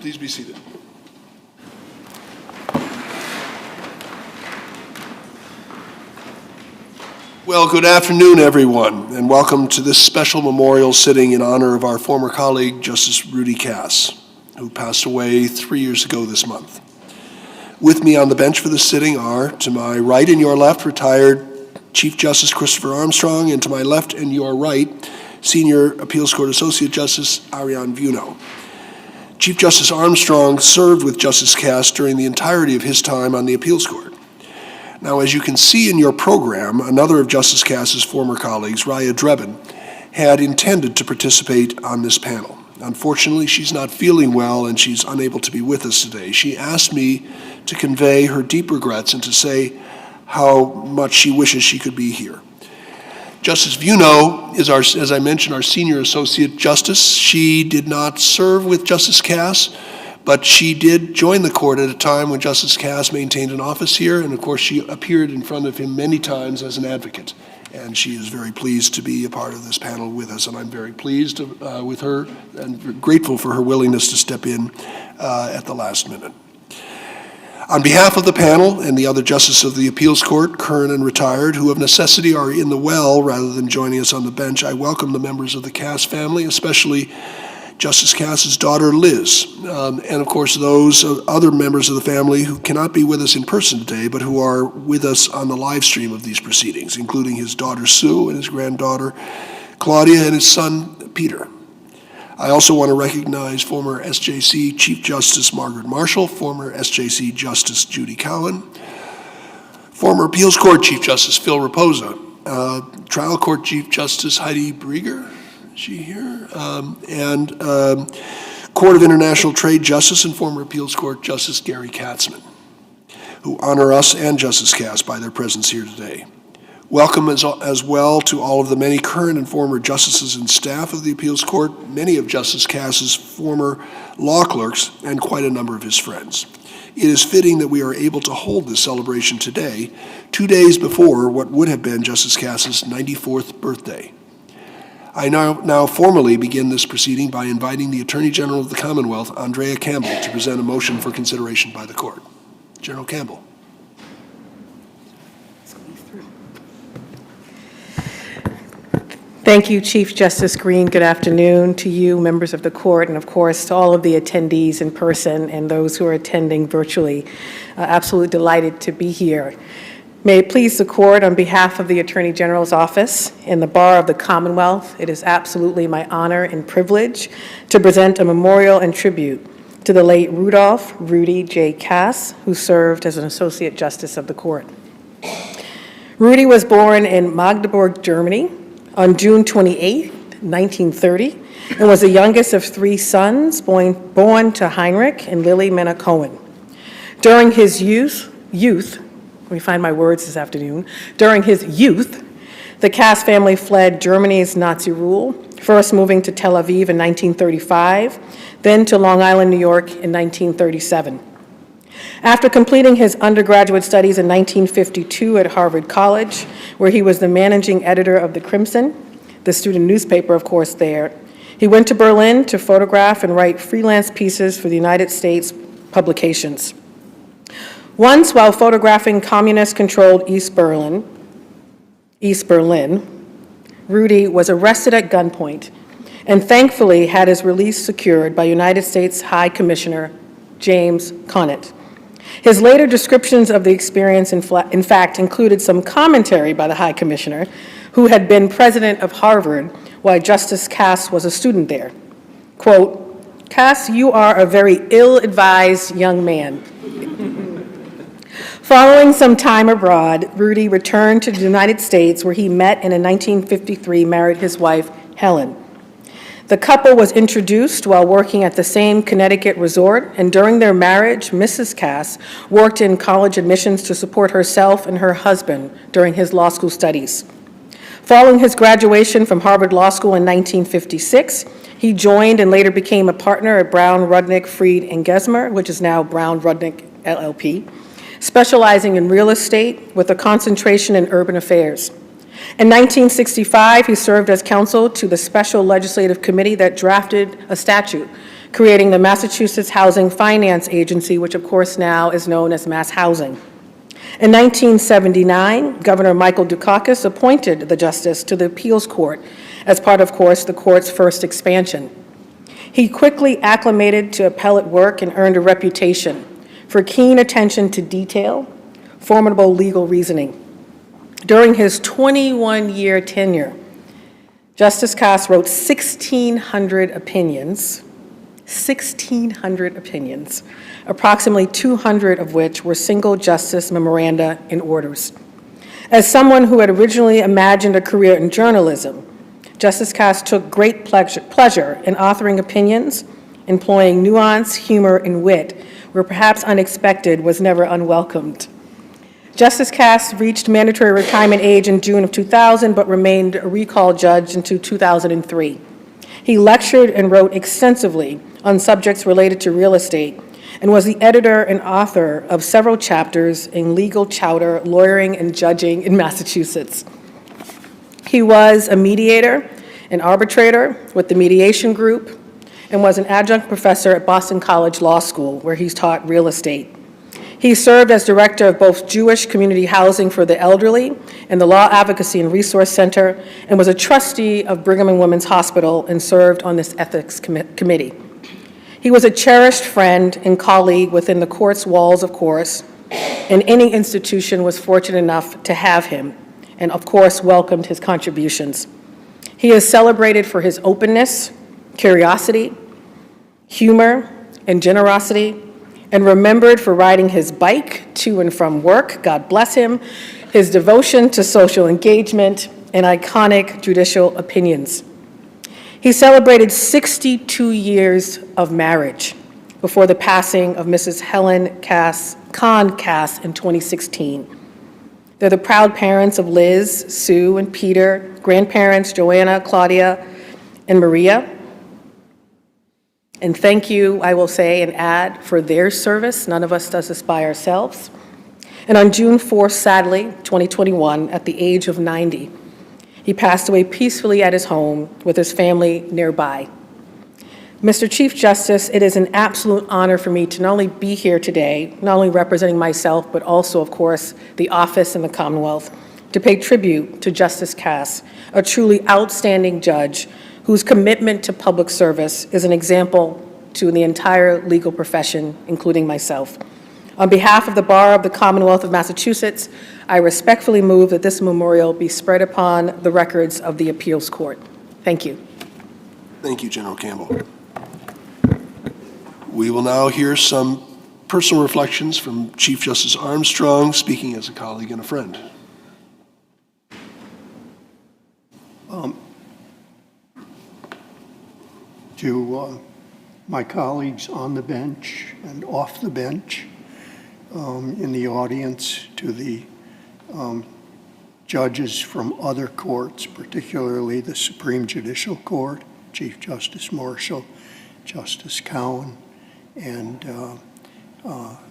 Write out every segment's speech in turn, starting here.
Please be seated. Well, good afternoon, everyone, and welcome to this special memorial sitting in honor of our former colleague, Justice Rudy Kass, who passed away 3 years ago this month. With me on the bench for this sitting are, to my right and your left, retired Chief Justice Christopher Armstrong, and to my left and your right, Senior Appeals Court Associate Justice Ariane Vuno. Chief Justice Armstrong served with Justice Kass during the entirety of his time on the Appeals Court. Now, as you can see in your program, another of Justice Kass's former colleagues, Raya Drebin, had intended to participate on this panel. Unfortunately, she's not feeling well and she's unable to be with us today. She asked me to convey her deep regrets and to say how much she wishes she could be here. Justice Vuno is, as I mentioned, our Senior Associate Justice. She did not serve with Justice Kass, but she did join the court at a time when Justice Kass maintained an office here, and of course she appeared in front of him many times as an advocate. And she is very pleased to be a part of this panel with us, and I'm very pleased with her and grateful for her willingness to step in at the last minute. On behalf of the panel and the other justices of the Appeals Court, current and retired, who of necessity are in the well rather than joining us on the bench, I welcome the members of the Kass family, especially Justice Kass's daughter, Liz, and of course those other members of the family who cannot be with us in person today, but who are with us on the live stream of these proceedings, including his daughter, Sue, and his granddaughter, Claudia, and his son, Peter. I also want to recognize former SJC Chief Justice Margaret Marshall, former SJC Justice Judy Cowan, former Appeals Court Chief Justice Phil Raposa, Trial Court Chief Justice Heidi Brieger, is she here? And Court of International Trade Justice and former Appeals Court Justice Gary Katzman, who honor us and Justice Kass by their presence here today. Welcome as well to all of the many current and former justices and staff of the Appeals Court, many of Justice Kass's former law clerks, and quite a number of his friends. It is fitting that we are able to hold this celebration today, 2 days before what would have been Justice Kass's 94th birthday. I now formally begin this proceeding by inviting the Attorney General of the Commonwealth, Andrea Campbell, to present a motion for consideration by the court. General Campbell. Thank you, Chief Justice Green. Good afternoon to you, members of the court, and of course to all of the attendees in person and those who are attending virtually. Absolutely delighted to be here. May it please the court, on behalf of the Attorney General's office and the Bar of the Commonwealth, it is absolutely my honor and privilege to present a memorial and tribute to the late Rudolph Rudy J. Kass, who served as an Associate Justice of the court. Rudy was born in Magdeburg, Germany, on June 28, 1930, and was the youngest of three sons born to Heinrich and Lily Minna Cohen. During his youth, let me find my words this afternoon. During his youth, the Kass family fled Germany's Nazi rule, first moving to Tel Aviv in 1935, then to Long Island, New York in 1937. After completing his undergraduate studies in 1952 at Harvard College, where he was the managing editor of the Crimson, the student newspaper, of course, there, he went to Berlin to photograph and write freelance pieces for the United States publications. Once, while photographing communist-controlled East Berlin, Rudy was arrested at gunpoint and thankfully had his release secured by United States High Commissioner James Conant. His later descriptions of the experience, in fact, included some commentary by the High Commissioner, who had been president of Harvard while Justice Kass was a student there. Quote, "Kass, you are a very ill-advised young man." Following some time abroad, Rudy returned to the United States, where he met and in 1953 married his wife, Helen. The couple was introduced while working at the same Connecticut resort, and during their marriage, Mrs. Kass worked in college admissions to support herself and her husband during his law school studies. Following his graduation from Harvard Law School in 1956, he joined and later became a partner at Brown, Rudnick, Freed, and Gesmer, which is now Brown, Rudnick, LLP, specializing in real estate with a concentration in urban affairs. In 1965, he served as counsel to the Special Legislative Committee that drafted a statute creating the Massachusetts Housing Finance Agency, which of course now is known as Mass Housing. In 1979, Governor Michael Dukakis appointed the justice to the appeals court as part, of course, the court's first expansion. He quickly acclimated to appellate work and earned a reputation for keen attention to detail, formidable legal reasoning. During his 21-year tenure, Justice Kass wrote 1,600 opinions, approximately 200 of which were single justice memoranda and orders. As someone who had originally imagined a career in journalism, Justice Kass took great pleasure in authoring opinions, employing nuance, humor, and wit, where perhaps unexpected was never unwelcomed. Justice Kass reached mandatory retirement age in June of 2000, but remained a recall judge until 2003. He lectured and wrote extensively on subjects related to real estate, and was the editor and author of several chapters in Legal Chowder, Lawyering and Judging in Massachusetts. He was a mediator, an arbitrator with the mediation group, and was an adjunct professor at Boston College Law School, where he's taught real estate. He served as director of both Jewish community housing for the elderly and the Law Advocacy and Resource Center, and was a trustee of Brigham and Women's Hospital and served on this ethics committee. He was a cherished friend and colleague within the court's walls, of course, and any institution was fortunate enough to have him, and of course welcomed his contributions. He is celebrated for his openness, curiosity, humor, and generosity, and remembered for riding his bike to and from work, God bless him, his devotion to social engagement, and iconic judicial opinions. He celebrated 62 years of marriage before the passing of Mrs. Helen Kahn Kass in 2016. They're the proud parents of Liz, Sue, and Peter, grandparents Joanna, Claudia, and Maria. And thank you, I will say and add, for their service. None of us does this by ourselves. And on June 4th, sadly, 2021, at the age of 90, he passed away peacefully at his home with his family nearby. Mr. Chief Justice, it is an absolute honor for me to not only be here today, not only representing myself, but also, of course, the office and the Commonwealth, to pay tribute to Justice Kass, a truly outstanding judge whose commitment to public service is an example to the entire legal profession, including myself. On behalf of the Bar of the Commonwealth of Massachusetts, I respectfully move that this memorial be spread upon the records of the Appeals Court. Thank you. Thank you, General Campbell. We will now hear some personal reflections from Chief Justice Armstrong, speaking as a colleague and a friend. To my colleagues on the bench and off the bench, in the audience, to the judges from other courts, particularly the Supreme Judicial Court, Chief Justice Marshall, Justice Cowan, and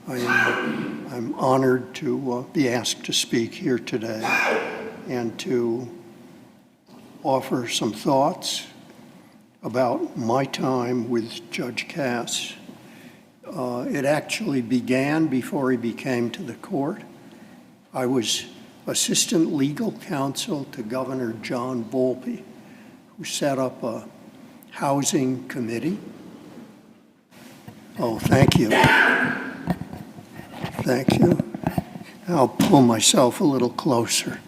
I'm honored to be asked to speak here today and to offer some thoughts about my time with Judge Kass. It actually began before he became to the court. I was assistant legal counsel to Governor John Volpe, who set up a housing committee. Oh, thank you. Thank you. I'll pull myself a little closer.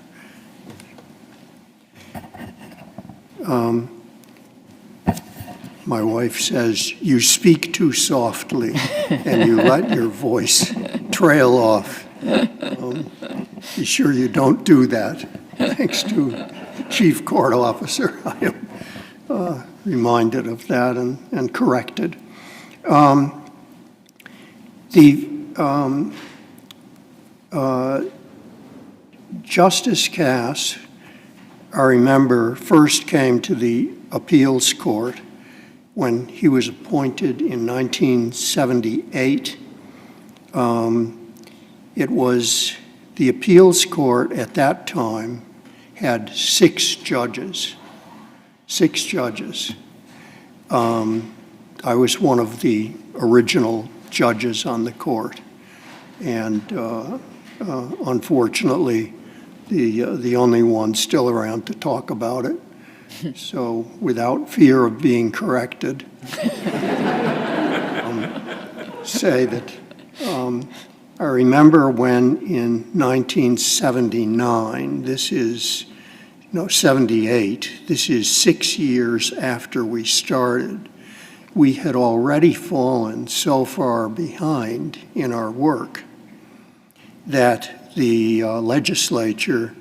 My wife says, you speak too softly and you let your voice trail off. Be sure you don't do that. Thanks to Chief Court Officer, I am reminded of that and corrected. Justice Kass, I remember, first came to the appeals court when he was appointed in 1978. It was the appeals court at that time had 6 judges. I was one of the original judges on the court, and unfortunately, the only one still around to talk about it. So, without fear of being corrected, say that I remember when in 1979, 78, this is 6 years after we started, we had already fallen so far behind in our work that the legislature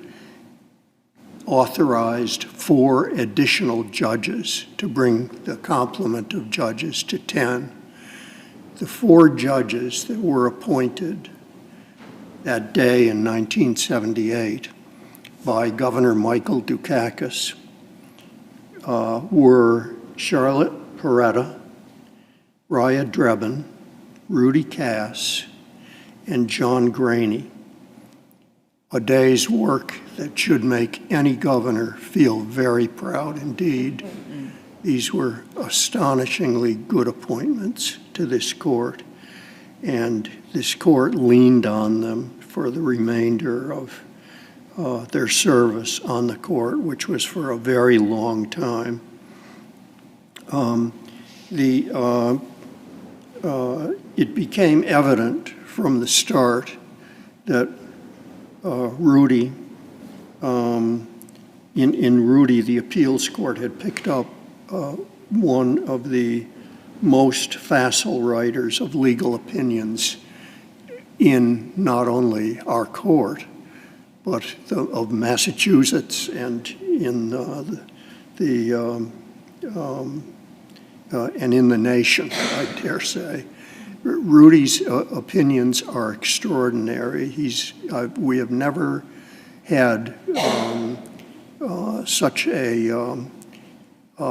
authorized 4 additional judges to bring the complement of judges to 10. The 4 judges that were appointed that day in 1978 by Governor Michael Dukakis were Charlotte Peretta, Raya Drebin, Rudy Kass, and John Graney. A day's work that should make any governor feel very proud indeed. These were astonishingly good appointments to this court, and this court leaned on them for the remainder of their service on the court, which was for a very long time. It became evident from the start that Rudy, in Rudy, the appeals court had picked up one of the most facile writers of legal opinions in not only our court, but of Massachusetts and in and in the nation, I dare say. Rudy's opinions are extraordinary. We have never had such a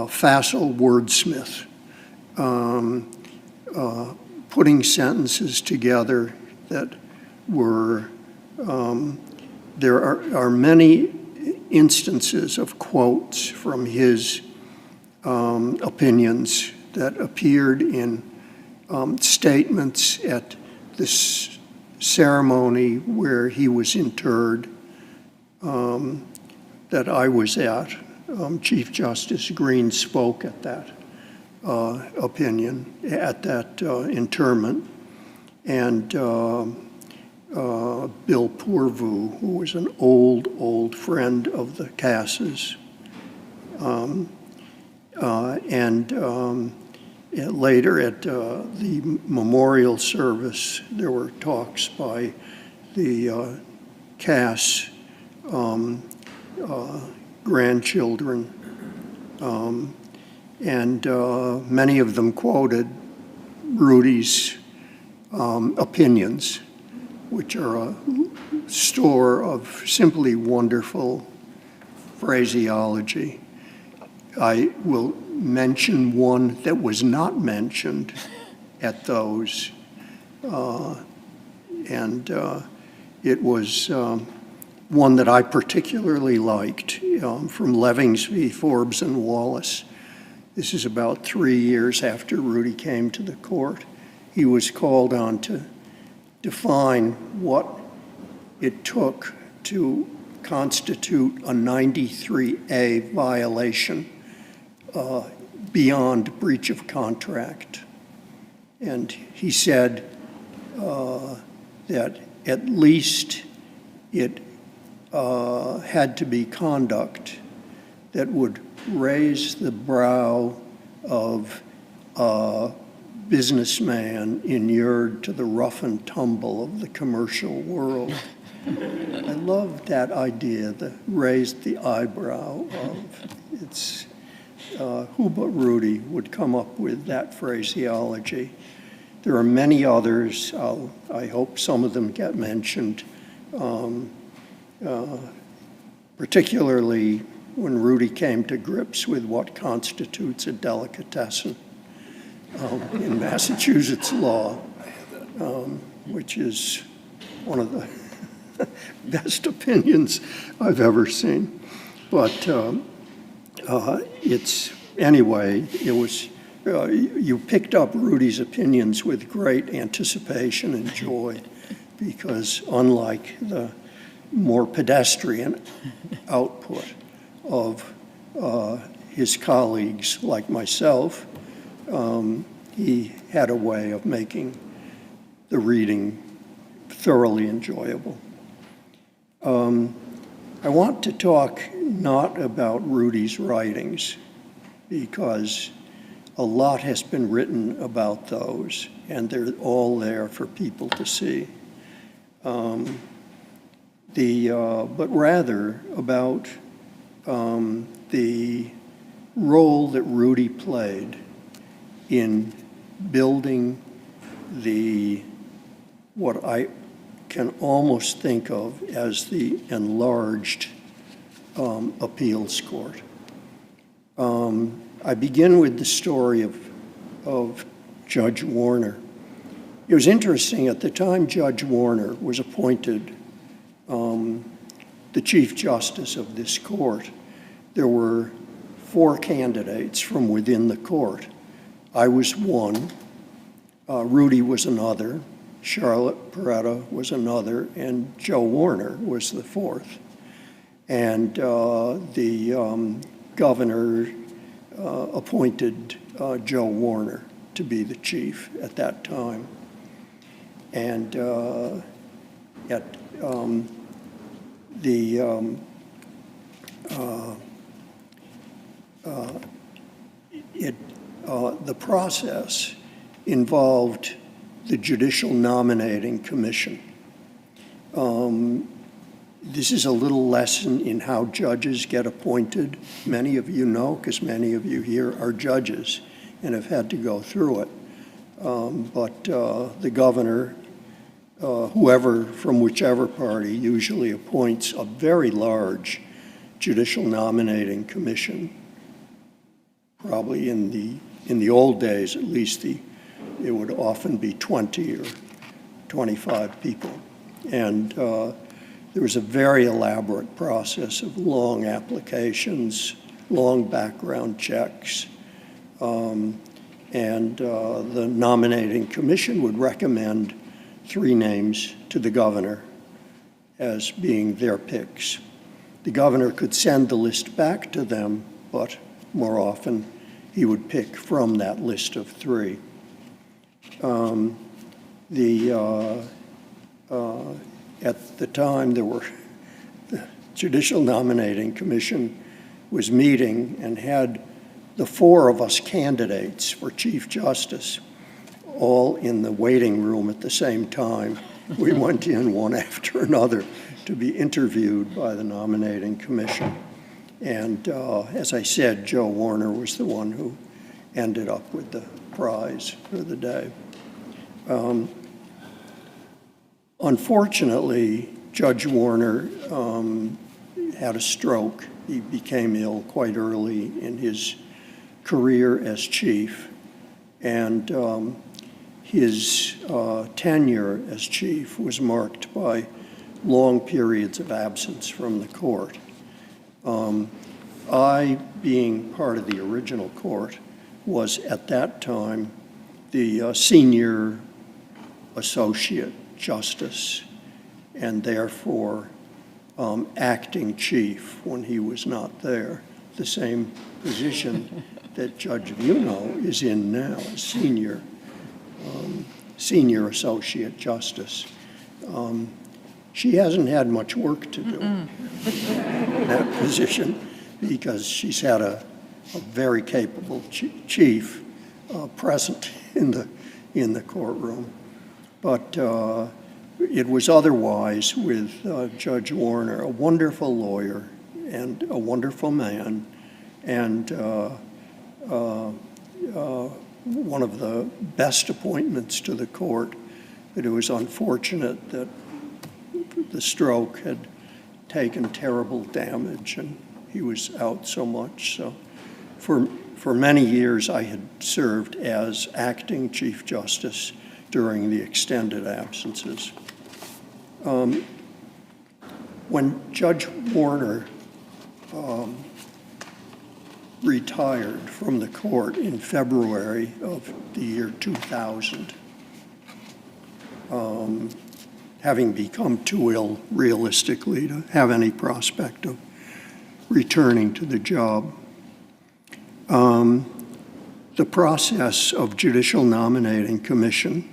facile wordsmith, putting sentences together that were, there are many instances of quotes from his opinions that appeared in statements at this ceremony where he was interred that I was at. Chief Justice Green spoke at that opinion, at that interment, and Bill Pourvu, who was an old friend of the Casses, later at the memorial service, there were talks by the Cass grandchildren, and many of them quoted Rudy's opinions, which are a store of simply wonderful phraseology. I will mention one that was not mentioned at those, and it was one that I particularly liked from Levings v. Forbes and Wallace. This is about 3 years after Rudy came to the court. He was called on to define what it took to constitute a 93A violation beyond breach of contract. And he said that at least it had to be conduct that would raise the brow of a businessman inured to the rough and tumble of the commercial world. I love that idea, the raised the eyebrow of, it's, who but Rudy would come up with that phraseology. There are many others. I hope some of them get mentioned, particularly when Rudy came to grips with what constitutes a delicatessen in Massachusetts law, which is one of the best opinions I've ever seen. But anyway, it was you picked up Rudy's opinions with great anticipation and joy, because unlike the more pedestrian output of his colleagues like myself, he had a way of making the reading thoroughly enjoyable. I want to talk not about Rudy's writings, because a lot has been written about those, and they're all there for people to see. But rather about the role that Rudy played in building what I can almost think of as the enlarged appeals court. I begin with the story of Judge Warner. It was interesting, at the time Judge Warner was appointed the Chief Justice of this court, there were 4 candidates from within the court. I was one, Rudy was another, Charlotte Peretta was another, and Joe Warner was the 4th. And the governor appointed Joe Warner to be the chief at that time. And the process involved the Judicial Nominating Commission. This is a little lesson in how judges get appointed. Many of you know, because many of you here are judges and have had to go through it. But the governor, whoever from whichever party, usually appoints a very large Judicial Nominating Commission. Probably in the old days, at least, it would often be 20 or 25 people. And there was a very elaborate process of long applications, long background checks, and the nominating commission would recommend 3 names to the governor as being their picks. The governor could send the list back to them, but more often he would pick from that list of 3. At the time, the Judicial Nominating Commission was meeting and had the 4 of us candidates for Chief Justice all in the waiting room at the same time. We went in one after another to be interviewed by the Nominating Commission. And as I said, Joe Warner was the one who ended up with the prize for the day. Unfortunately, Judge Warner had a stroke. He became ill quite early in his career as chief, and his tenure as chief was marked by long periods of absence from the court. I, being part of the original court, was at that time the senior associate justice, and therefore acting chief when he was not there, the same position that Judge Vuno is in now, as senior associate justice. She hasn't had much work to do in that position, because she's had a very capable chief present in the courtroom. But it was otherwise with Judge Warner, a wonderful lawyer and a wonderful man, and one of the best appointments to the court. But it was unfortunate that the stroke had taken terrible damage and he was out so much. So for many years I had served as acting Chief Justice during the extended absences. When Judge Warner retired from the court in February of the year 2000, having become too ill realistically to have any prospect of returning to the job. The process of judicial nominating commission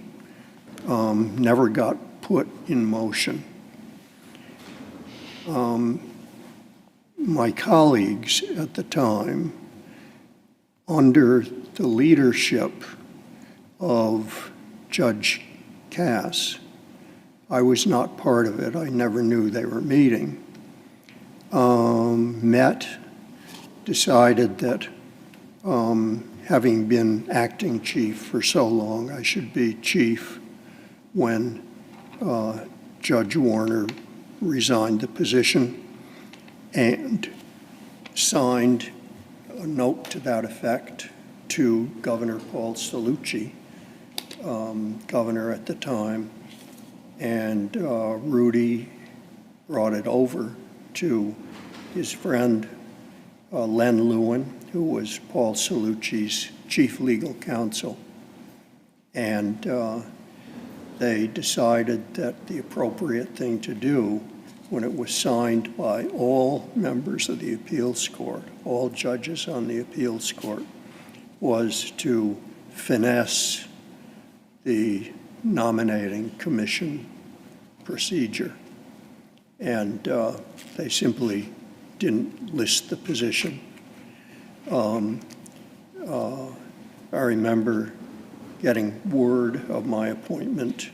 never got put in motion. My colleagues at the time, under the leadership of Judge Kass, I was not part of it. I never knew they were meeting. Met, decided that having been acting chief for so long, I should be chief when Judge Warner resigned the position, and signed a note to that effect to Governor Paul Cellucci, governor at the time, and Rudy brought it over to his friend Len Lewin, who was Paul Cellucci's chief legal counsel, and they decided that the appropriate thing to do, when it was signed by all members of the appeals court, all judges on the appeals court, was to finesse the nominating commission procedure. And they simply didn't list the position. I remember getting word of my appointment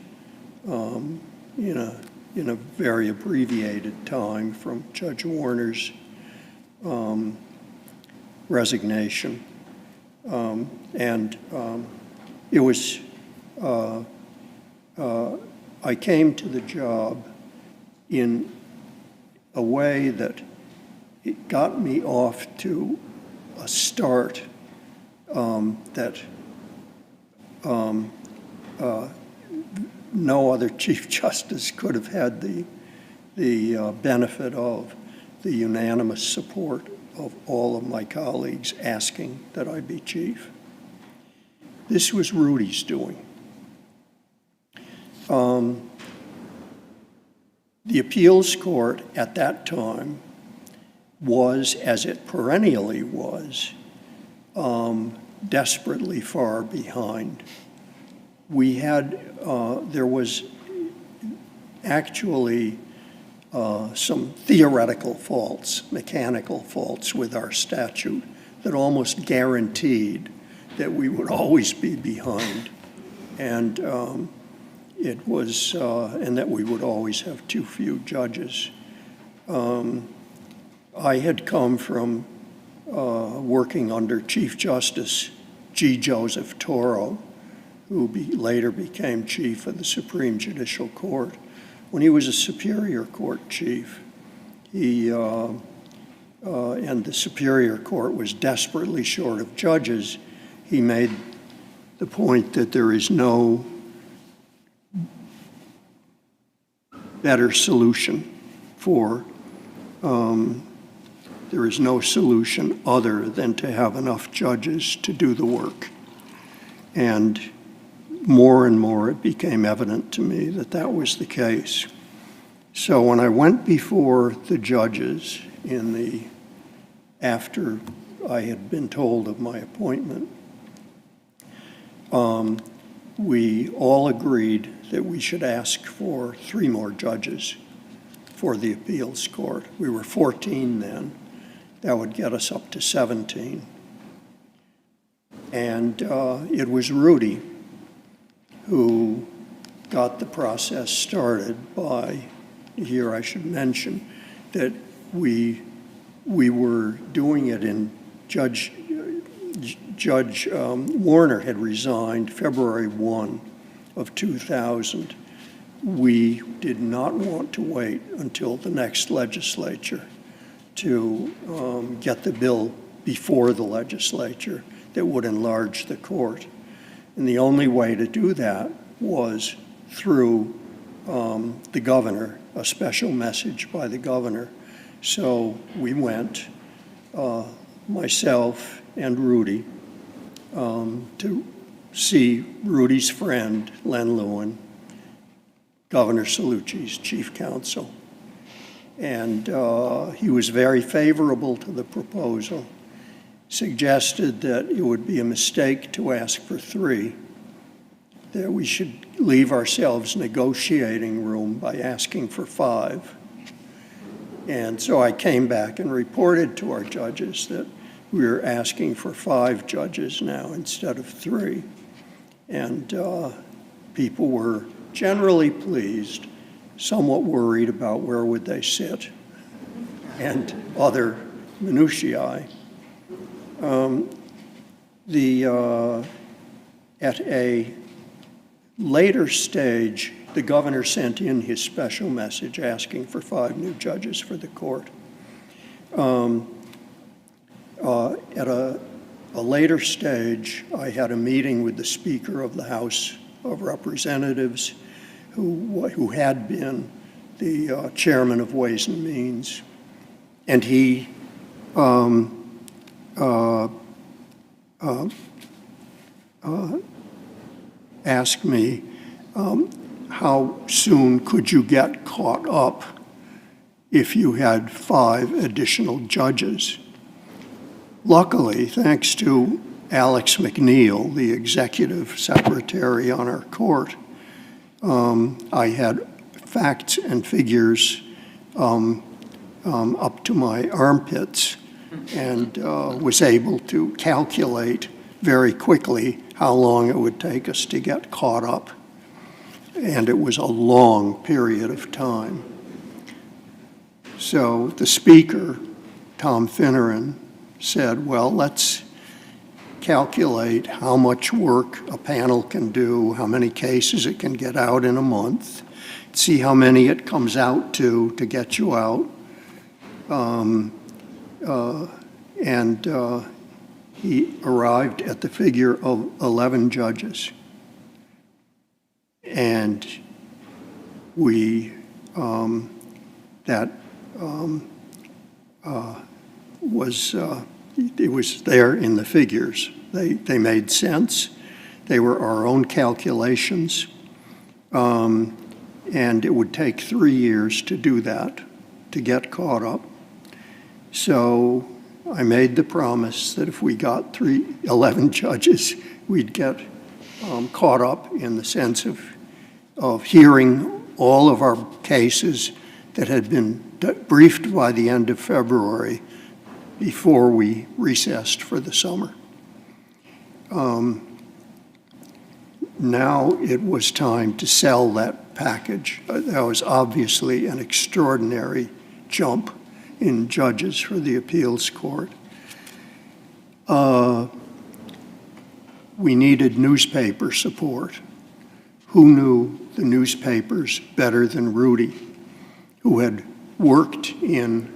in a very abbreviated time from Judge Warner's resignation. It was, I came to the job in a way that it got me off to a start that no other Chief Justice could have had the benefit of the unanimous support of all of my colleagues asking that I be chief. This was Rudy's doing. The appeals court at that time was, as it perennially was, desperately far behind. We had, there was actually some theoretical faults, mechanical faults with our statute that almost guaranteed that we would always be behind, and it was, and that we would always have too few judges. I had come from working under Chief Justice G. Joseph Toro, who later became chief of the Supreme Judicial Court. When he was a Superior Court chief, and the Superior Court was desperately short of judges, he made the point that there is no better solution for, there is no solution other than to have enough judges to do the work. And more it became evident to me that that was the case. So when I went before the judges after I had been told of my appointment, we all agreed that we should ask for 3 more judges for the appeals court. We were 14 then. That would get us up to 17. And it was Rudy who got the process started by, here I should mention, that we were doing it in Judge Warner had resigned February 1 of 2000. We did not want to wait until the next legislature to get the bill before the legislature that would enlarge the court. And the only way to do that was through the governor, a special message by the governor. So we went, myself and Rudy to see Rudy's friend, Len Lewin, Governor Cellucci's chief counsel. And he was very favorable to the proposal, suggested that it would be a mistake to ask for 3, that we should leave ourselves negotiating room by asking for 5. And so I came back and reported to our judges that we were asking for 5 judges now instead of 3. And people were generally pleased, somewhat worried about where would they sit and other minutiae. At a later stage, the governor sent in his special message asking for 5 new judges for the court. At a later stage, I had a meeting with the Speaker of the House of Representatives, who had been the chairman of Ways and Means, and he asked me, how soon could you get caught up if you had 5 additional judges? Luckily, thanks to Alex McNeil, the executive secretary on our court, I had facts and figures up to my armpits and was able to calculate very quickly how long it would take us to get caught up. And it was a long period of time. So the Speaker, Tom Finneran, said, well, let's calculate how much work a panel can do, how many cases it can get out in a month, see how many it comes out to get you out. He arrived at the figure of 11 judges. And we, it was there in the figures. They made sense. They were our own calculations. And it would take 3 years to do that, to get caught up. So I made the promise that if we got 11 judges, we'd get caught up in the sense of hearing all of our cases that had been briefed by the end of February before we recessed for the summer. Now it was time to sell that package. That was obviously an extraordinary jump in judges for the appeals court. We needed newspaper support. Who knew the newspapers better than Rudy, who had worked in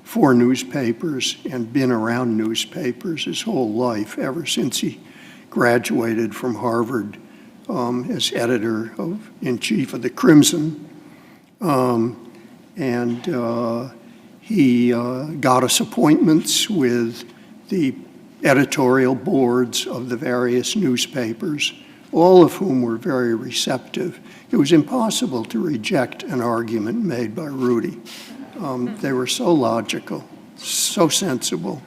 4 newspapers and been around newspapers his whole life, ever since he graduated from Harvard as editor-in-chief of the Crimson. He got us appointments with the editorial boards of the various newspapers, all of whom were very receptive. It was impossible to reject an argument made by Rudy. They were so logical, so sensible.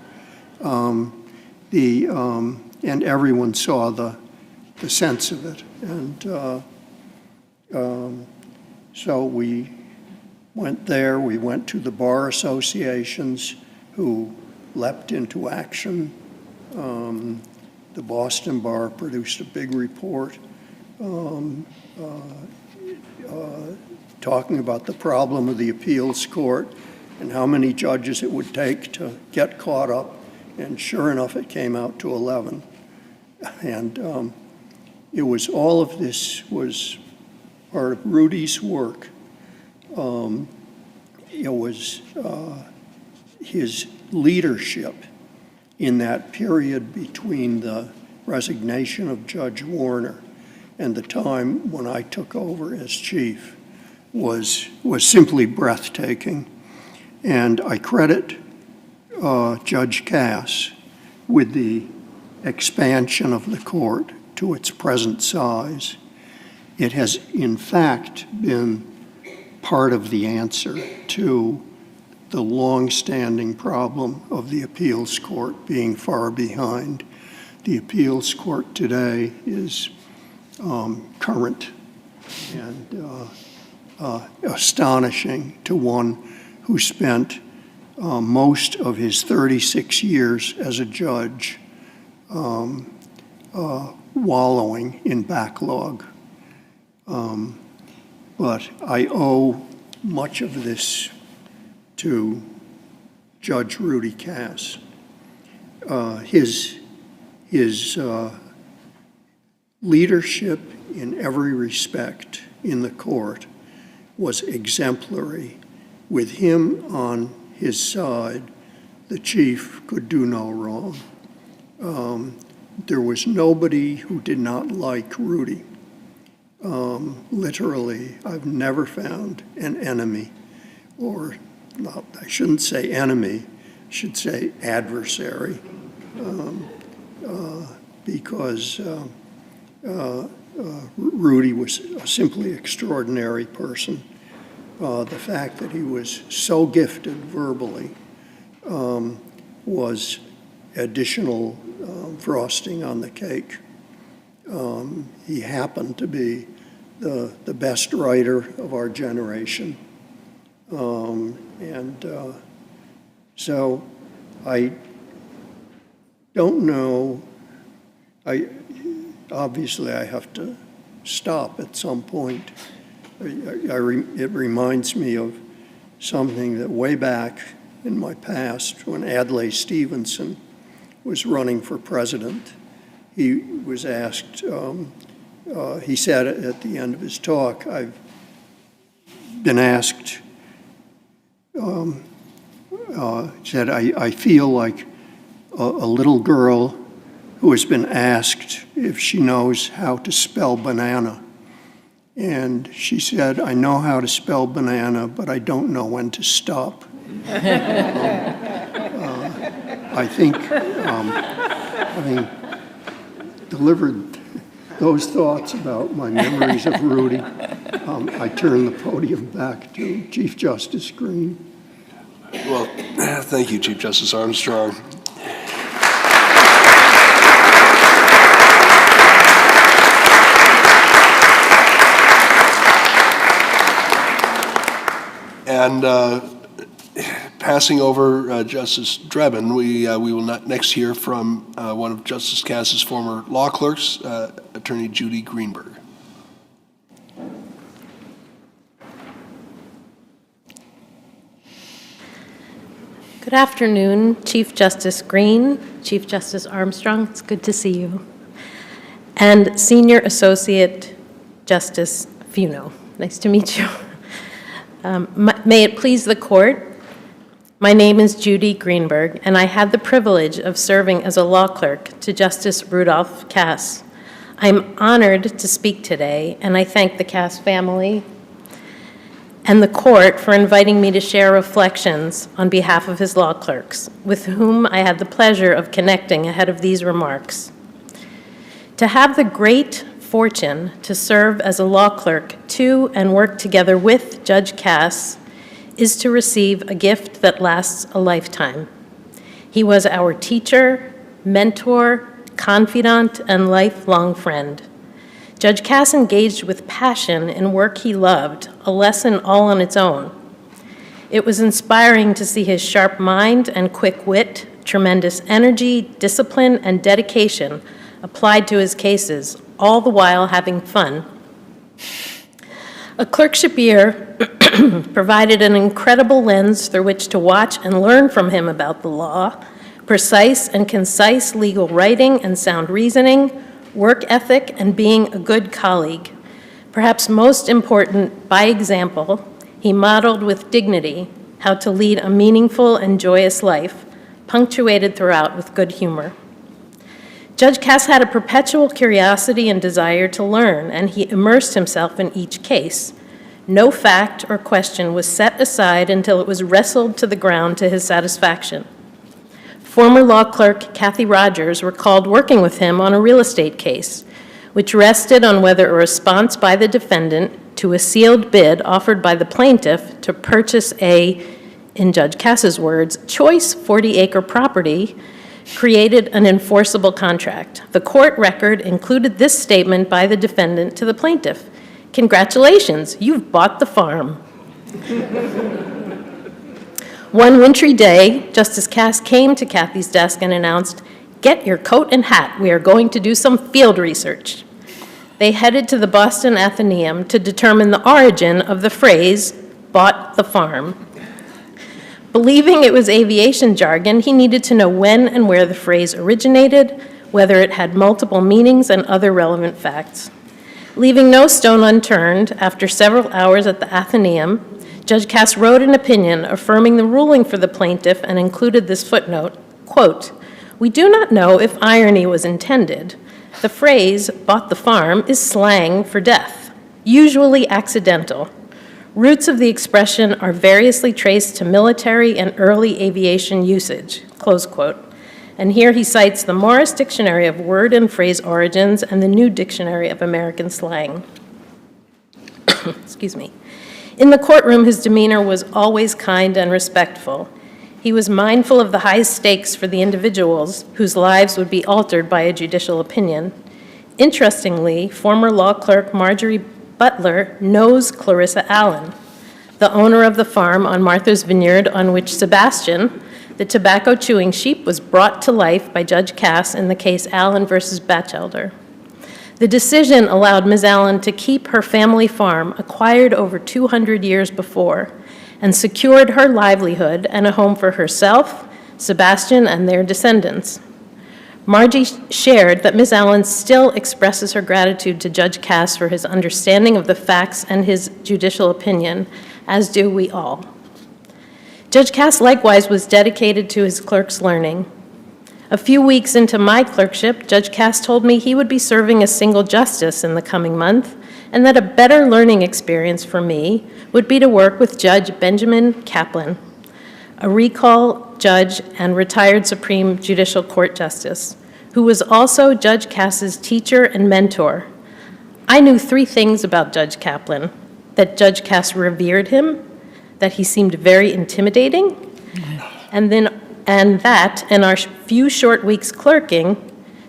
And everyone saw the sense of it. And so we went there. We went to the bar associations who leapt into action. The Boston Bar produced a big report talking about the problem of the appeals court and how many judges it would take to get caught up. And sure enough, it came out to 11. And it was, all of this was part of Rudy's work. It was his leadership in that period between the resignation of Judge Warner and the time when I took over as chief was simply breathtaking. And I credit Judge Kass, with the expansion of the court to its present size, it has in fact been part of the answer to the long-standing problem of the appeals court being far behind. The appeals court today is current and astonishing to one who spent most of his 36 years as a judge wallowing in backlog. But I owe much of this to Judge Rudy Kass. His leadership in every respect in the court was exemplary. With him on his side, the chief could do no wrong. There was nobody who did not like Rudy. Literally, I've never found an enemy, or not, I shouldn't say enemy, I should say adversary, because Rudy was a simply extraordinary person. The fact that he was so gifted verbally was additional frosting on the cake. He happened to be the best writer of our generation. So I don't know, obviously I have to stop at some point. It reminds me of something that way back in my past, when Adlai Stevenson was running for president, he was asked, he said at the end of his talk, I've been asked, said, I feel like a little girl who has been asked if she knows how to spell banana. And she said, I know how to spell banana, but I don't know when to stop. I think, having delivered those thoughts about my memories of Rudy, I turn the podium back to Chief Justice Green. Well, thank you, Chief Justice Armstrong. And passing over Justice Drebin, we will next hear from one of Justice Kass's former law clerks, Attorney Judy Greenberg. Good afternoon, Chief Justice Green, Chief Justice Armstrong, it's good to see you, and Senior Associate Justice Funo. Nice to meet you. May it please the court, my name is Judy Greenberg, and I had the privilege of serving as a law clerk to Justice Rudolph Kass. I'm honored to speak today, and I thank the Kass family and the court for inviting me to share reflections on behalf of his law clerks, with whom I had the pleasure of connecting ahead of these remarks. To have the great fortune to serve as a law clerk to and work together with Judge Kass is to receive a gift that lasts a lifetime. He was our teacher, mentor, confidant, and lifelong friend. Judge Kass engaged with passion in work he loved, a lesson all on its own. It was inspiring to see his sharp mind and quick wit, tremendous energy, discipline, and dedication applied to his cases, all the while having fun. A clerkship year provided an incredible lens through which to watch and learn from him about the law, precise and concise legal writing and sound reasoning, work ethic, and being a good colleague. Perhaps most important, by example, he modeled with dignity how to lead a meaningful and joyous life, punctuated throughout with good humor. Judge Kass had a perpetual curiosity and desire to learn, and he immersed himself in each case. No fact or question was set aside until it was wrestled to the ground to his satisfaction. Former law clerk Kathy Rogers recalled working with him on a real estate case, which rested on whether a response by the defendant to a sealed bid offered by the plaintiff to purchase a, in Judge Kass's words, choice 40-acre property created an enforceable contract. The court record included this statement by the defendant to the plaintiff: "Congratulations, you've bought the farm." One wintry day, Justice Kass came to Kathy's desk and announced, "Get your coat and hat, we are going to do some field research." They headed to the Boston Athenaeum to determine the origin of the phrase, "bought the farm." Believing it was aviation jargon, he needed to know when and where the phrase originated, whether it had multiple meanings, and other relevant facts. Leaving no stone unturned, after several hours at the Athenaeum, Judge Kass wrote an opinion affirming the ruling for the plaintiff and included this footnote, quote, "We do not know if irony was intended. The phrase, 'bought the farm,' is slang for death, usually accidental. Roots of the expression are variously traced to military and early aviation usage," close quote. And here he cites the Morris Dictionary of Word and Phrase Origins and the New Dictionary of American Slang. Excuse me. In the courtroom, his demeanor was always kind and respectful. He was mindful of the high stakes for the individuals whose lives would be altered by a judicial opinion. Interestingly, former law clerk Marjorie Butler knows Clarissa Allan, the owner of the farm on Martha's Vineyard on which Sebastian, the tobacco-chewing sheep, was brought to life by Judge Kass in the case Allan versus Batchelder. The decision allowed Ms. Allan to keep her family farm, acquired over 200 years before, and secured her livelihood and a home for herself, Sebastian, and their descendants. Margie shared that Ms. Allan still expresses her gratitude to Judge Kass for his understanding of the facts and his judicial opinion, as do we all. Judge Kass likewise was dedicated to his clerk's learning. A few weeks into my clerkship, Judge Kass told me he would be serving a single justice in the coming month, and that a better learning experience for me would be to work with Judge Benjamin Kaplan, a recall judge and retired Supreme Judicial Court Justice, who was also Judge Kass's teacher and mentor. I knew 3 things about Judge Kaplan: that Judge Kass revered him, that he seemed very intimidating, and that in our few short weeks clerking,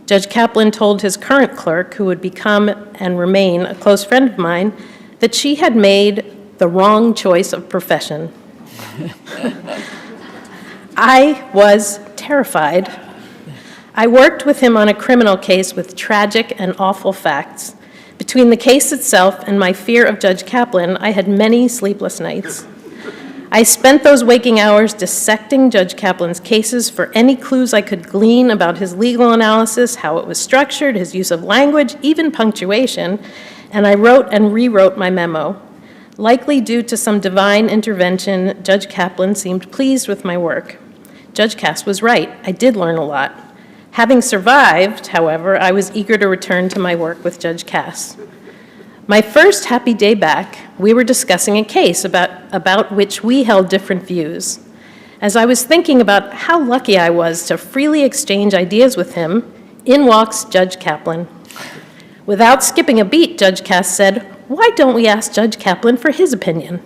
Judge Kaplan told his current clerk, who would become and remain a close friend of mine, that she had made the wrong choice of profession. I was terrified. I worked with him on a criminal case with tragic and awful facts. Between the case itself and my fear of Judge Kaplan, I had many sleepless nights. I spent those waking hours dissecting Judge Kaplan's cases for any clues I could glean about his legal analysis, how it was structured, his use of language, even punctuation, and I wrote and rewrote my memo. Likely due to some divine intervention, Judge Kaplan seemed pleased with my work. Judge Kass was right. I did learn a lot. Having survived, however, I was eager to return to my work with Judge Kass. My first happy day back, we were discussing a case about which we held different views. As I was thinking about how lucky I was to freely exchange ideas with him, in walks Judge Kaplan. Without skipping a beat, Judge Kass said, "Why don't we ask Judge Kaplan for his opinion?"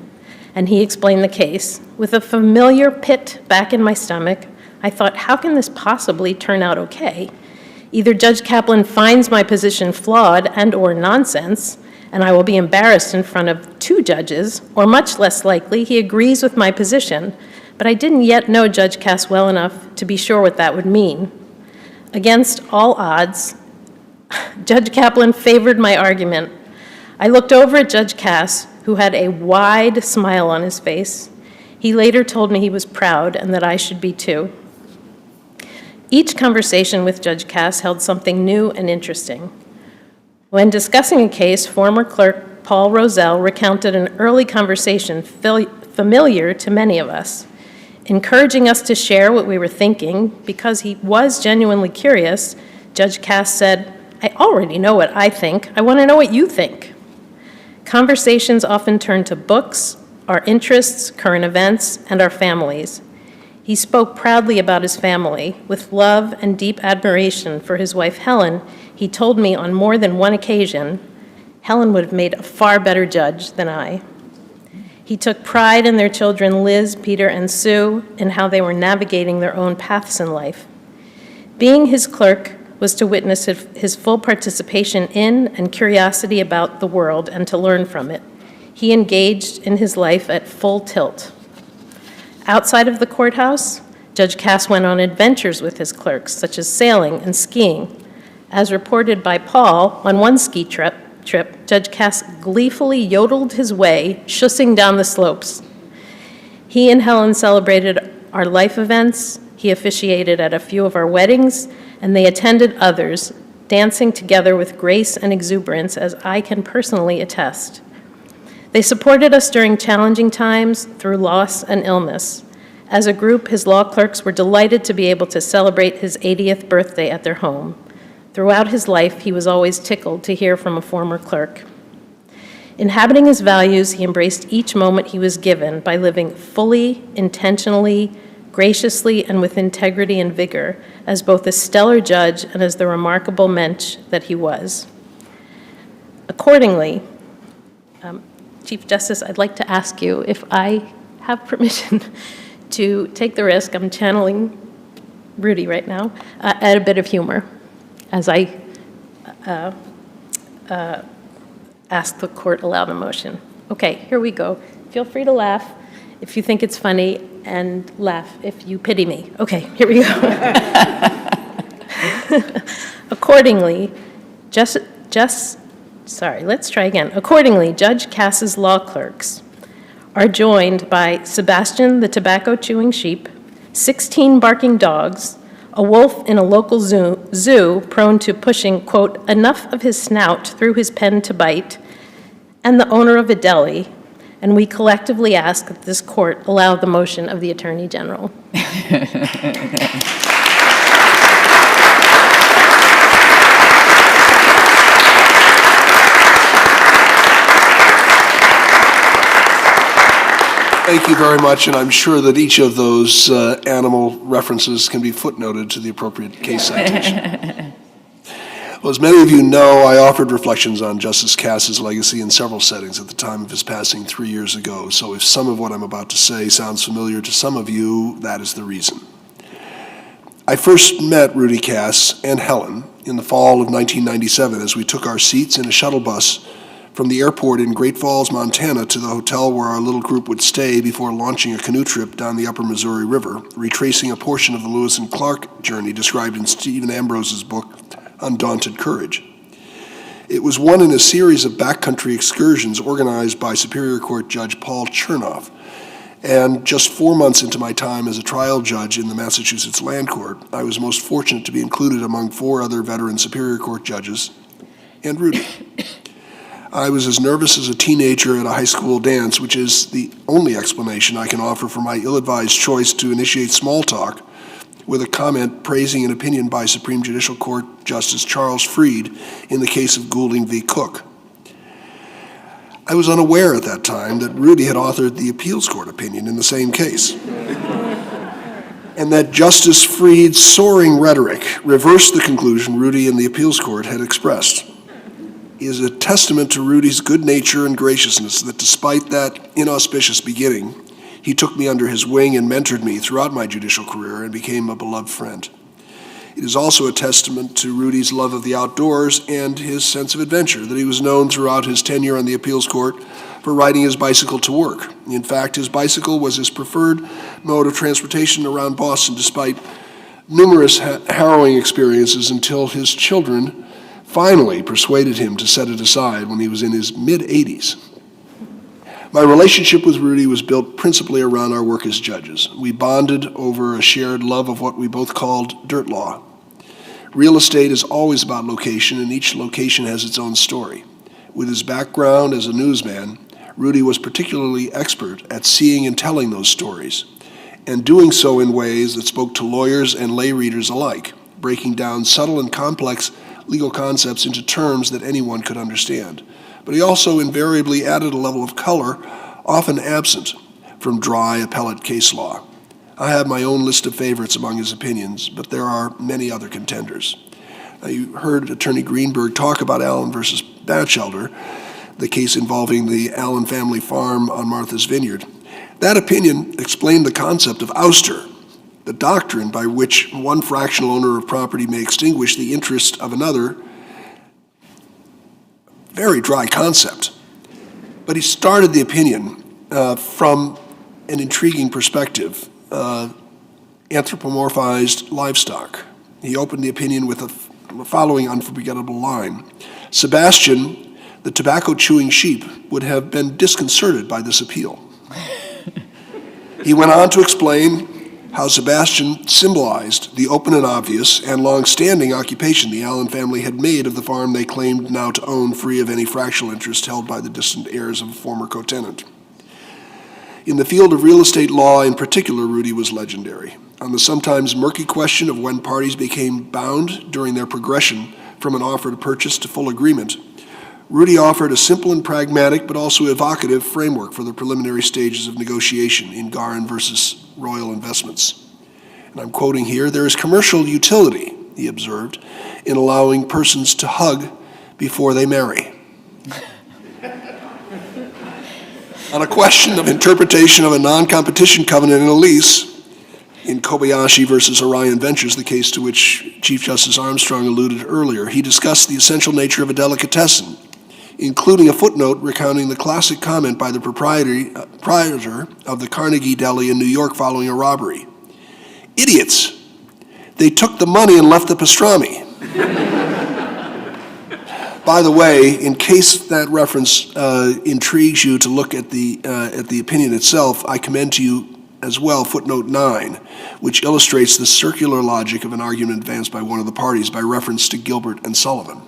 And he explained the case. With a familiar pit back in my stomach, I thought, how can this possibly turn out okay? Either Judge Kaplan finds my position flawed and/or nonsense, and I will be embarrassed in front of 2 judges, or much less likely, he agrees with my position, but I didn't yet know Judge Kass well enough to be sure what that would mean. Against all odds, Judge Kaplan favored my argument. I looked over at Judge Kass, who had a wide smile on his face. He later told me he was proud and that I should be too. Each conversation with Judge Kass held something new and interesting. When discussing a case, former clerk Paul Roselle recounted an early conversation familiar to many of us. Encouraging us to share what we were thinking, because he was genuinely curious, Judge Kass said, "I already know what I think. I want to know what you think." Conversations often turned to books, our interests, current events, and our families. He spoke proudly about his family. With love and deep admiration for his wife Helen, he told me on more than one occasion, Helen would have made a far better judge than I. He took pride in their children Liz, Peter, and Sue, and how they were navigating their own paths in life. Being his clerk was to witness his full participation in and curiosity about the world and to learn from it. He engaged in his life at full tilt. Outside of the courthouse, Judge Kass went on adventures with his clerks, such as sailing and skiing. As reported by Paul, on one ski trip, Judge Kass gleefully yodeled his way, shussing down the slopes. He and Helen celebrated our life events, he officiated at a few of our weddings, and they attended others, dancing together with grace and exuberance, as I can personally attest. They supported us during challenging times through loss and illness. As a group, his law clerks were delighted to be able to celebrate his 80th birthday at their home. Throughout his life, he was always tickled to hear from a former clerk. Inhabiting his values, he embraced each moment he was given by living fully, intentionally, graciously, and with integrity and vigor, as both a stellar judge and as the remarkable mensch that he was. Accordingly, Chief Justice, I'd like to ask you if I have permission to take the risk, I'm channeling Rudy right now, add a bit of humor as I ask the court aloud a motion. Okay, here we go. Feel free to laugh if you think it's funny, and laugh if you pity me. Okay, here we go. Accordingly, Accordingly, Judge Kass's law clerks are joined by Sebastian the tobacco-chewing sheep, 16 barking dogs, a wolf in a local zoo prone to pushing, quote, enough of his snout through his pen to bite, and the owner of a deli, and we collectively ask that this court allow the motion of the Attorney General. Thank you very much, and I'm sure that each of those animal references can be footnoted to the appropriate case citation. Well, as many of you know, I offered reflections on Justice Kass's legacy in several settings at the time of his passing 3 years ago, so if some of what I'm about to say sounds familiar to some of you, that is the reason. I first met Rudy Kass and Helen in the fall of 1997 as we took our seats in a shuttle bus from the airport in Great Falls, Montana, to the hotel where our little group would stay before launching a canoe trip down the upper Missouri River, retracing a portion of the Lewis and Clark journey described in Stephen Ambrose's book, Undaunted Courage. It was one in a series of backcountry excursions organized by Superior Court Judge Paul Chernoff. And just 4 months into my time as a trial judge in the Massachusetts Land Court, I was most fortunate to be included among 4 other veteran Superior Court judges and Rudy. I was as nervous as a teenager at a high school dance, which is the only explanation I can offer for my ill-advised choice to initiate small talk with a comment praising an opinion by Supreme Judicial Court Justice Charles Freed in the case of Goulding v. Cook. I was unaware at that time that Rudy had authored the appeals court opinion in the same case, and that Justice Freed's soaring rhetoric reversed the conclusion Rudy and the appeals court had expressed. It is a testament to Rudy's good nature and graciousness that despite that inauspicious beginning, he took me under his wing and mentored me throughout my judicial career and became a beloved friend. It is also a testament to Rudy's love of the outdoors and his sense of adventure that he was known throughout his tenure on the appeals court for riding his bicycle to work. In fact, his bicycle was his preferred mode of transportation around Boston despite numerous harrowing experiences until his children finally persuaded him to set it aside when he was in his mid-80s. My relationship with Rudy was built principally around our work as judges. We bonded over a shared love of what we both called dirt law. Real estate is always about location, and each location has its own story. With his background as a newsman, Rudy was particularly expert at seeing and telling those stories, and doing so in ways that spoke to lawyers and lay readers alike, breaking down subtle and complex legal concepts into terms that anyone could understand. But he also invariably added a level of color, often absent from dry appellate case law. I have my own list of favorites among his opinions, but there are many other contenders. You heard Attorney Greenberg talk about Allan versus Batchelder, the case involving the Allan family farm on Martha's Vineyard. That opinion explained the concept of ouster, the doctrine by which one fractional owner of property may extinguish the interest of another. Very dry concept. But he started the opinion from an intriguing perspective, anthropomorphized livestock. He opened the opinion with the following unforgettable line: Sebastian, the tobacco-chewing sheep, would have been disconcerted by this appeal. He went on to explain how Sebastian symbolized the open and obvious and long-standing occupation the Allan family had made of the farm they claimed now to own, free of any fractional interest held by the distant heirs of a former co-tenant. In the field of real estate law in particular, Rudy was legendary. On the sometimes murky question of when parties became bound during their progression from an offer to purchase to full agreement, Rudy offered a simple and pragmatic but also evocative framework for the preliminary stages of negotiation in Garin versus Royal Investments. And I'm quoting here, "There is commercial utility," he observed, "in allowing persons to hug before they marry." On a question of interpretation of a non-competition covenant in a lease, in Kobayashi versus Orion Ventures, the case to which Chief Justice Armstrong alluded earlier, he discussed the essential nature of a delicatessen, including a footnote recounting the classic comment by the proprietor of the Carnegie Deli in New York following a robbery: "Idiots! They took the money and left the pastrami." By the way, in case that reference intrigues you to look at the opinion itself, I commend to you as well footnote 9, which illustrates the circular logic of an argument advanced by one of the parties by reference to Gilbert and Sullivan.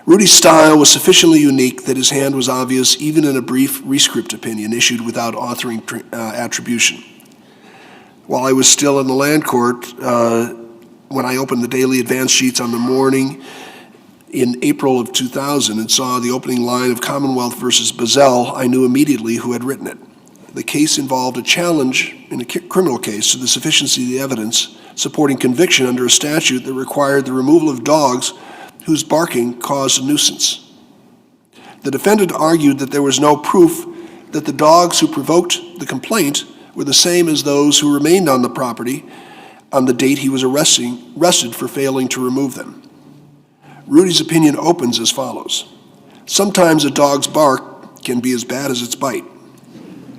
Rudy's style was sufficiently unique that his hand was obvious even in a brief rescript opinion issued without authoring attribution. While I was still in the land court, when I opened the daily advance sheets on the morning in April of 2000 and saw the opening line of Commonwealth versus Bazell, I knew immediately who had written it. The case involved a challenge in a criminal case to the sufficiency of the evidence supporting conviction under a statute that required the removal of dogs whose barking caused a nuisance. The defendant argued that there was no proof that the dogs who provoked the complaint were the same as those who remained on the property on the date he was arrested for failing to remove them. Rudy's opinion opens as follows: "Sometimes a dog's bark can be as bad as its bite."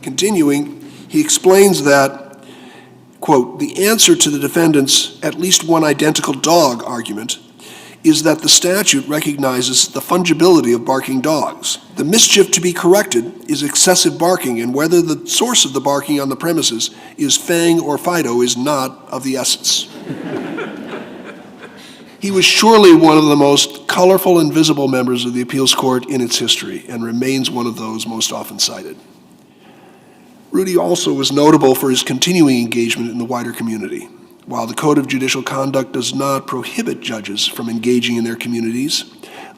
Continuing, he explains that, quote, "The answer to the defendant's at least one identical dog argument is that the statute recognizes the fungibility of barking dogs. The mischief to be corrected is excessive barking, and whether the source of the barking on the premises is Fang or Fido is not of the essence." He was surely one of the most colorful and visible members of the appeals court in its history, and remains one of those most often cited. Rudy also was notable for his continuing engagement in the wider community. While the Code of Judicial Conduct does not prohibit judges from engaging in their communities,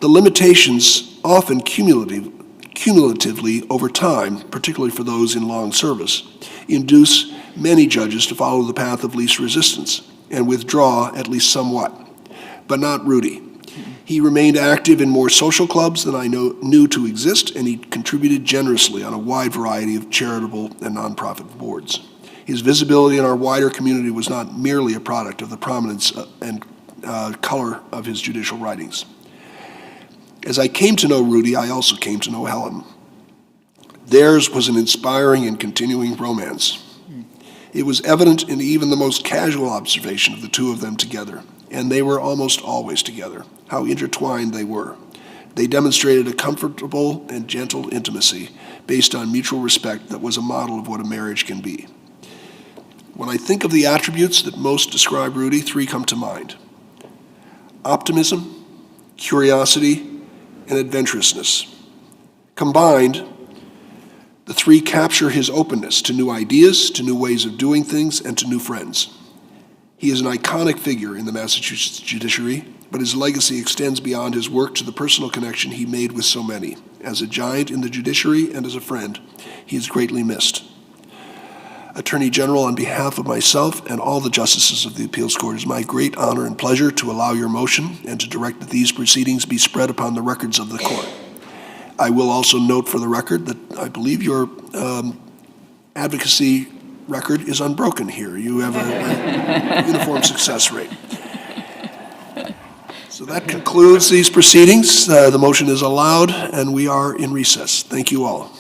the limitations, often cumulatively over time, particularly for those in long service, induce many judges to follow the path of least resistance and withdraw at least somewhat. But not Rudy. He remained active in more social clubs than I knew to exist, and he contributed generously on a wide variety of charitable and nonprofit boards. His visibility in our wider community was not merely a product of the prominence and color of his judicial writings. As I came to know Rudy, I also came to know Helen. Theirs was an inspiring and continuing romance. It was evident in even the most casual observation of the two of them together, and they were almost always together, how intertwined they were. They demonstrated a comfortable and gentle intimacy based on mutual respect that was a model of what a marriage can be. When I think of the attributes that most describe Rudy, 3 come to mind: optimism, curiosity, and adventurousness. Combined, the 3 capture his openness to new ideas, to new ways of doing things, and to new friends. He is an iconic figure in the Massachusetts judiciary, but his legacy extends beyond his work to the personal connection he made with so many. As a giant in the judiciary and as a friend, he is greatly missed. Attorney General, on behalf of myself and all the justices of the Appeals Court, it is my great honor and pleasure to allow your motion and to direct that these proceedings be spread upon the records of the court. I will also note for the record that I believe your advocacy record is unbroken here. You have a uniform success rate. So that concludes these proceedings. The motion is allowed, and we are in recess. Thank you all.